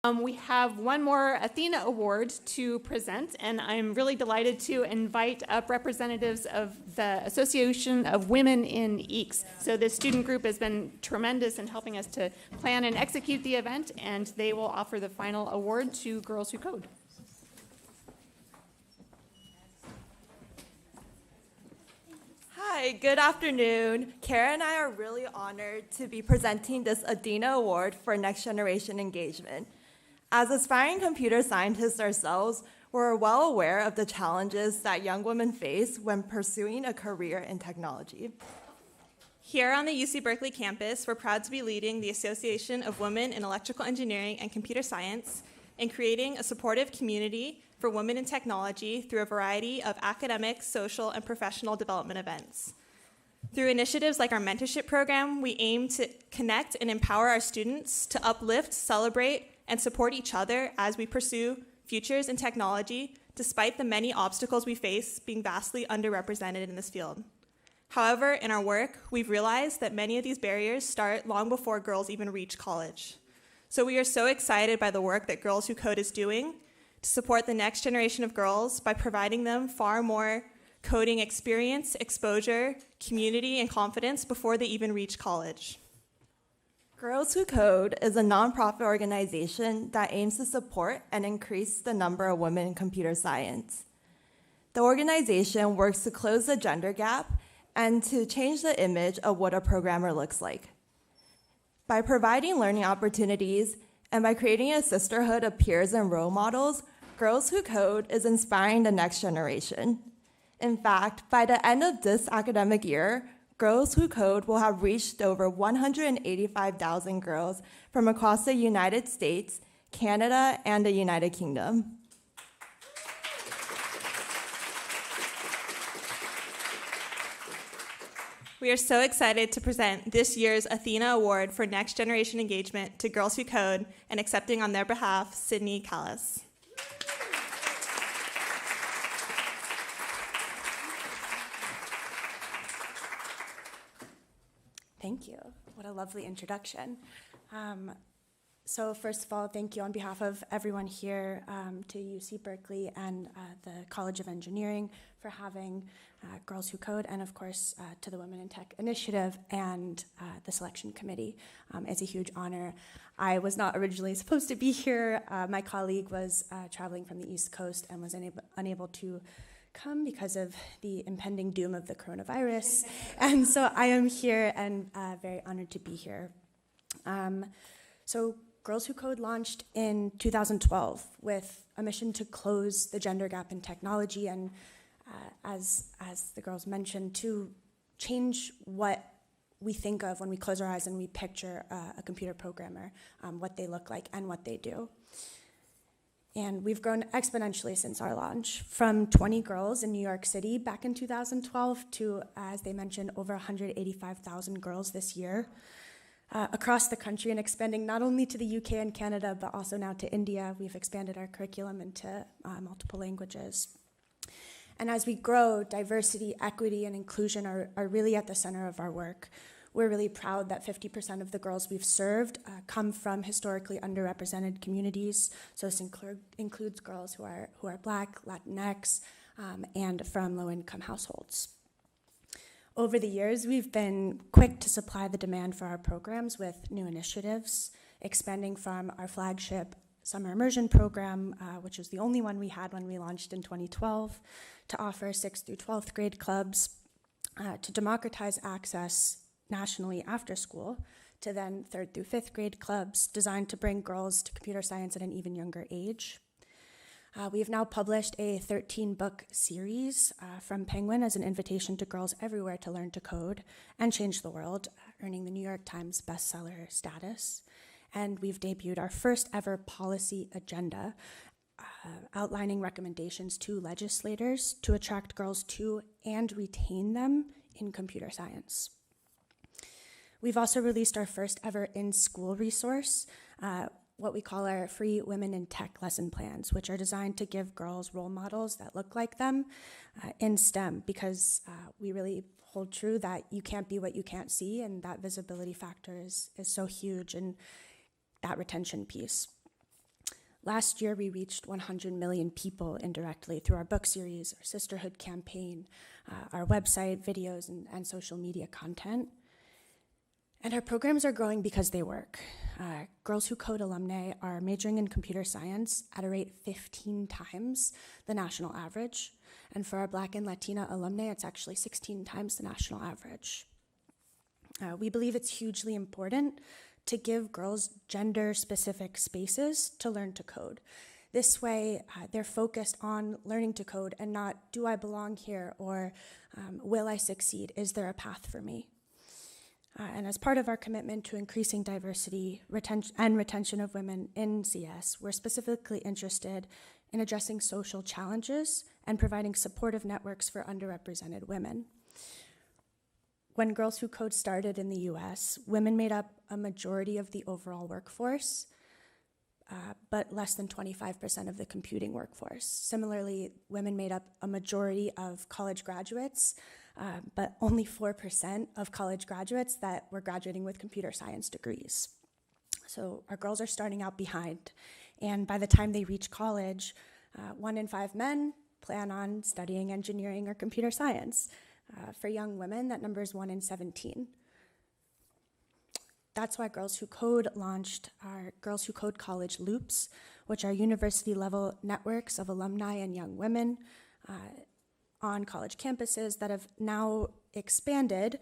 We have one more Athena Award to present, and I'm really delighted to invite up representatives of the Association of Women in EECS. So this student group has been tremendous in helping us to plan and execute the event, and they will offer the final award to Girls Who Code. Hi, good afternoon. Kara and I are really honored to be presenting this Athena Award for Next Generation Engagement. As aspiring computer scientists ourselves, we're well aware of the challenges that young women face when pursuing a career in technology. Here on the UC Berkeley campus, we're proud to be leading the Association of Women in Electrical Engineering and Computer Science and creating a supportive community for women in technology through a variety of academic, social, and professional development events. Through initiatives like our mentorship program, we aim to connect and empower our students to uplift, celebrate, and support each other as we pursue futures in technology, despite the many obstacles we face being vastly underrepresented in this field. However, in our work, we've realized that many of these barriers start long before girls even reach college. So we are so excited by the work that Girls Who Code is doing to support the next generation of girls by providing them far more coding experience, exposure, community, and confidence before they even reach college. Girls Who Code is a nonprofit organization that aims to support and increase the number of women in computer science. The organization works to close the gender gap and to change the image of what a programmer looks like. By providing learning opportunities and by creating a sisterhood of peers and role models, Girls Who Code is inspiring the next generation. In fact, by the end of this academic year, Girls Who Code will have reached over 185,000 girls from across the United States, Canada, and the United Kingdom. We are so excited to present this year's Athena Award for Next Generation Engagement to Girls Who Code, and accepting on their behalf, Sydney Callis. Thank you. What a lovely introduction. So first of all, thank you on behalf of everyone here to UC Berkeley and the College of Engineering for having Girls Who Code, and of course to the Women in Tech Initiative and the selection committee. It's a huge honor. I was not originally supposed to be here. My colleague was traveling from the East Coast and was unable to come because of the impending doom of the coronavirus. And so I am here and very honored to be here. So Girls Who Code launched in 2012 with a mission to close the gender gap in technology and, as the girls mentioned, to change what we think of when we close our eyes and we picture a computer programmer, what they look like and what they do. And we've grown exponentially since our launch, from 20 girls in New York City back in 2012 to, as they mentioned, over 185,000 girls this year across the country, and expanding not only to the UK and Canada, but also now to India. We've expanded our curriculum into multiple languages. And as we grow, diversity, equity, and inclusion are really at the center of our work. We're really proud that 50% of the girls we've served come from historically underrepresented communities. So this includes girls who are Black, Latinx, and from low-income households. Over the years, we've been quick to supply the demand for our programs with new initiatives, expanding from our flagship Summer Immersion Program, which was the only one we had when we launched in 2012, to offer 6th through 12th grade clubs, to democratize access nationally after school, to then 3rd through 5th grade clubs designed to bring girls to computer science at an even younger age. We have now published a 13-book series from Penguin as an invitation to girls everywhere to learn to code and change the world, earning the New York Times bestseller status. And we've debuted our first ever policy agenda, outlining recommendations to legislators to attract girls to and retain them in computer science. We've also released our first ever in-school resource, what we call our free Women in Tech lesson plans, which are designed to give girls role models that look like them in STEM, because we really hold true that you can't be what you can't see, and that visibility factor is so huge, and that retention piece. Last year, we reached 100 million people indirectly through our book series, our sisterhood campaign, our website, videos, and social media content. And our programs are growing because they work. Girls Who Code alumni are majoring in computer science at a rate 15 times the national average. And for our Black and Latina alumni, it's actually 16 times the national average. We believe it's hugely important to give girls gender-specific spaces to learn to code. This way, they're focused on learning to code and not, do I belong here, or will I succeed? Is there a path for me? And as part of our commitment to increasing diversity and retention of women in CS, we're specifically interested in addressing social challenges and providing supportive networks for underrepresented women. When Girls Who Code started in the US, women made up a majority of the overall workforce, but less than 25% of the computing workforce. Similarly, women made up a majority of college graduates, but only 4% of college graduates that were graduating with computer science degrees. So our girls are starting out behind, and by the time they reach college, 1 in 5 men plan on studying engineering or computer science. For young women, that number is 1 in 17. That's why Girls Who Code launched our Girls Who Code College Loops, which are university-level networks of alumni and young women on college campuses that have now expanded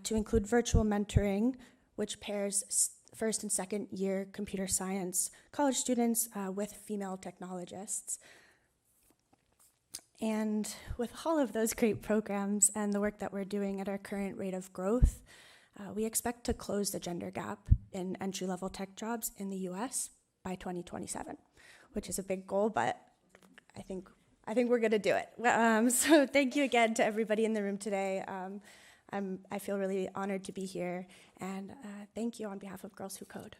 to include virtual mentoring, which pairs first and second year computer science college students with female technologists. And with all of those great programs and the work that we're doing at our current rate of growth, we expect to close the gender gap in entry-level tech jobs in the US by 2027, which is a big goal, but I think we're gonna do it. So thank you again to everybody in the room today. I feel really honored to be here, and thank you on behalf of Girls Who Code.